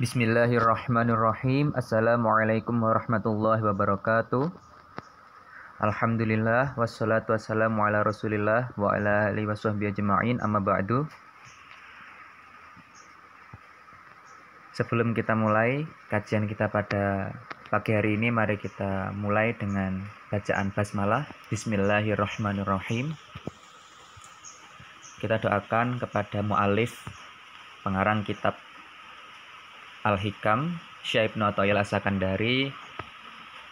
Bismillahirrahmanirrahim. Assalamualaikum warahmatullahi wabarakatuh. Alhamdulillah wassalatu wassalamu ala Rasulillah wa ala alihi washabbihi ajma'in. Amma ba'du. Sebelum kita mulai kajian kita pada pagi hari ini, mari kita mulai dengan bacaan basmalah. Bismillahirrahmanirrahim. Kita doakan kepada mu'alif pengarang kitab Al-Hikam, Syekh Ibnu Athaillah As-Sakandari.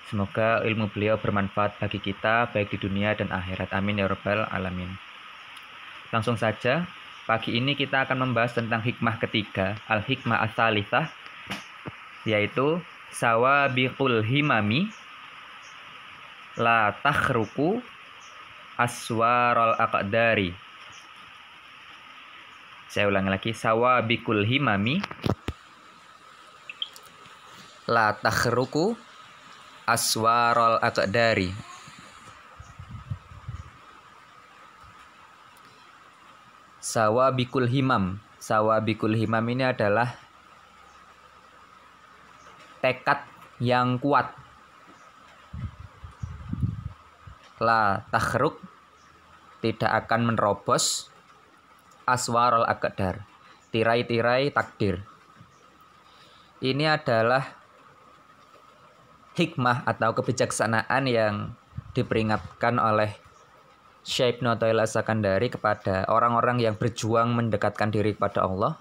Semoga ilmu beliau bermanfaat bagi kita baik di dunia dan akhirat. Amin ya rabbal alamin. Langsung saja, pagi ini kita akan membahas tentang hikmah ketiga, Al-Hikmah Ats-Tsalitsah, yaitu sawabiqul himami la takhruqu aswaral aqdari. Saya ulangi lagi, sawabiqul himami la takhruqu aswarul aqdari. Sawabikul himam. Sawabikul himam ini adalah tekad yang kuat. La takhruq, tidak akan menerobos, aswarul aqdar, tirai-tirai takdir. Ini adalah hikmah atau kebijaksanaan yang diperingatkan oleh Syekh Ibnu Athaillah As-Sakandari kepada orang-orang yang berjuang mendekatkan diri kepada Allah.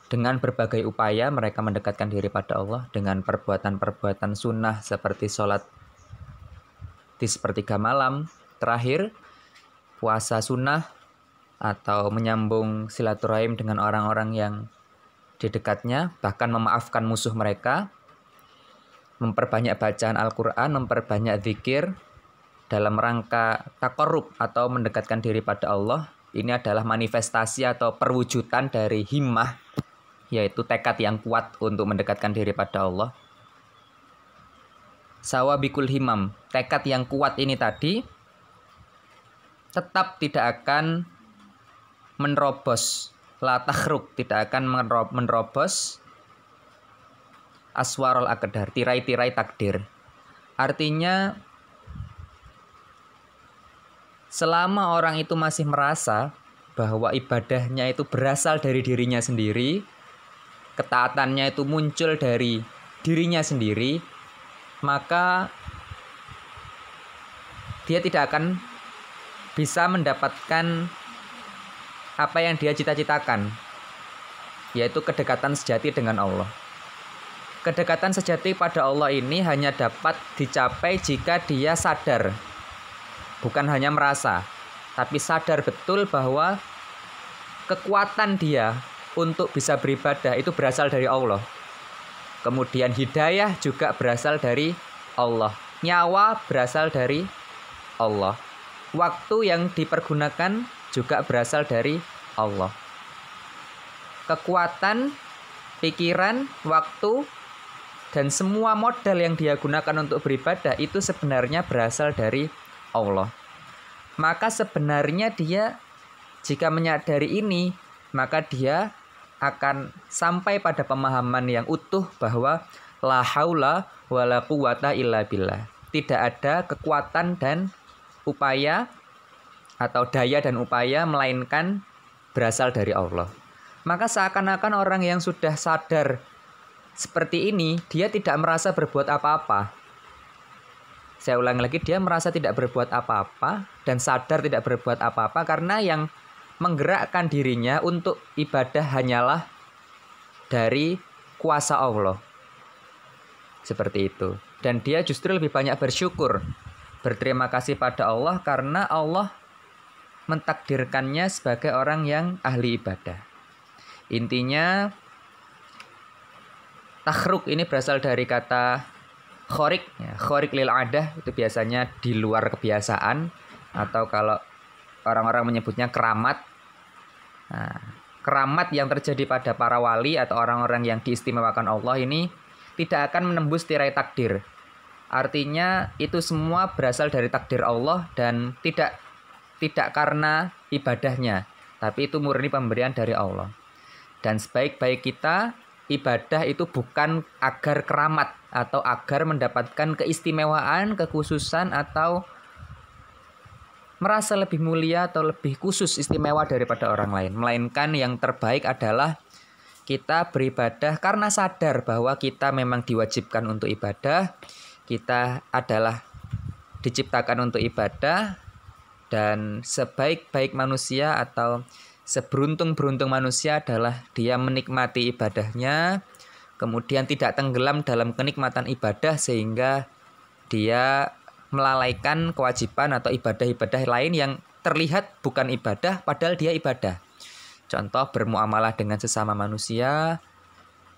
Dengan berbagai upaya mereka mendekatkan diri pada Allah dengan perbuatan-perbuatan sunnah seperti sholat di sepertiga malam terakhir, puasa sunnah, atau menyambung silaturahim dengan orang-orang yang di dekatnya, bahkan memaafkan musuh mereka, memperbanyak bacaan Al-Quran, memperbanyak zikir dalam rangka taqarrub atau mendekatkan diri pada Allah. Ini adalah manifestasi atau perwujudan dari himmah, yaitu tekad yang kuat untuk mendekatkan diri pada Allah. Sawabikul himam, tekad yang kuat ini tadi tetap tidak akan menerobos, la takhruq, tidak akan menerobos aswarul aqdar, tirai-tirai takdir. Artinya, selama orang itu masih merasa bahwa ibadahnya itu berasal dari dirinya sendiri, ketaatannya itu muncul dari dirinya sendiri, maka dia tidak akan bisa mendapatkan apa yang dia cita-citakan, yaitu kedekatan sejati dengan Allah. Kedekatan sejati pada Allah ini hanya dapat dicapai jika dia sadar, bukan hanya merasa, tapi sadar betul bahwa kekuatan dia untuk bisa beribadah itu berasal dari Allah. Kemudian hidayah juga berasal dari Allah. Nyawa berasal dari Allah. Waktu yang dipergunakan juga berasal dari Allah. Kekuatan, pikiran, waktu, dan semua modal yang dia gunakan untuk beribadah itu sebenarnya berasal dari Allah. Maka sebenarnya dia jika menyadari ini, maka dia akan sampai pada pemahaman yang utuh bahwa la haula wala quwata illa billah. Tidak ada kekuatan dan upaya atau daya dan upaya melainkan berasal dari Allah. Maka seakan-akan orang yang sudah sadar seperti ini, dia tidak merasa berbuat apa-apa. Saya ulangi lagi, dia merasa tidak berbuat apa-apa dan sadar tidak berbuat apa-apa karena yang menggerakkan dirinya untuk ibadah hanyalah dari kuasa Allah. Seperti itu. Dan dia justru lebih banyak bersyukur, berterima kasih pada Allah karena Allah mentakdirkannya sebagai orang yang ahli ibadah. Intinya, takhruk ini berasal dari kata khorik, ya, khorik lil adah, itu biasanya di luar kebiasaan, atau kalau orang-orang menyebutnya keramat. Nah, keramat yang terjadi pada para wali atau orang-orang yang diistimewakan Allah ini tidak akan menembus tirai takdir. Artinya itu semua berasal dari takdir Allah dan tidak karena ibadahnya, tapi itu murni pemberian dari Allah. Dan sebaik-baik kita ibadah itu bukan agar keramat atau agar mendapatkan keistimewaan, kekhususan, atau merasa lebih mulia atau lebih khusus istimewa daripada orang lain. Melainkan yang terbaik adalah kita beribadah karena sadar bahwa kita memang diwajibkan untuk ibadah. Kita adalah diciptakan untuk ibadah, dan sebaik-baik manusia atau seberuntung-beruntung manusia adalah dia menikmati ibadahnya, kemudian tidak tenggelam dalam kenikmatan ibadah sehingga dia melalaikan kewajiban atau ibadah-ibadah lain yang terlihat bukan ibadah padahal dia ibadah. Contoh bermuamalah dengan sesama manusia,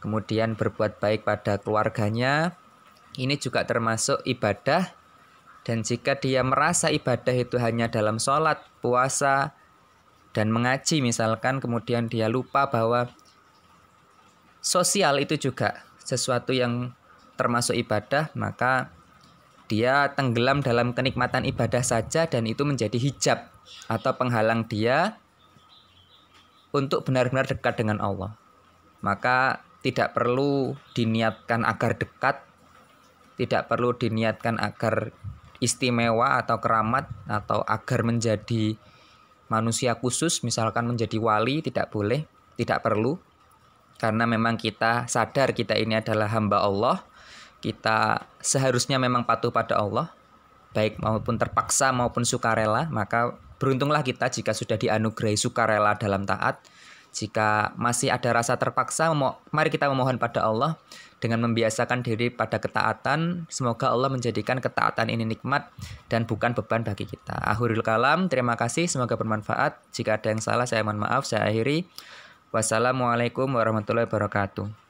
kemudian berbuat baik pada keluarganya, ini juga termasuk ibadah. Dan jika dia merasa ibadah itu hanya dalam sholat, puasa, dan mengaji misalkan, kemudian dia lupa bahwa sosial itu juga sesuatu yang termasuk ibadah, maka dia tenggelam dalam kenikmatan ibadah saja, dan itu menjadi hijab atau penghalang dia untuk benar-benar dekat dengan Allah. Maka tidak perlu diniatkan agar dekat, tidak perlu diniatkan agar istimewa atau keramat, atau agar menjadi manusia khusus, misalkan menjadi wali, tidak boleh, tidak perlu. Karena memang kita sadar kita ini adalah hamba Allah, kita seharusnya memang patuh pada Allah, baik maupun terpaksa maupun sukarela. Maka beruntunglah kita jika sudah dianugerahi sukarela dalam taat. Jika masih ada rasa terpaksa, mari kita memohon pada Allah dengan membiasakan diri pada ketaatan. Semoga Allah menjadikan ketaatan ini nikmat dan bukan beban bagi kita. Akhirul kalam, terima kasih, semoga bermanfaat. Jika ada yang salah saya mohon maaf, saya akhiri. Wassalamualaikum warahmatullahi wabarakatuh.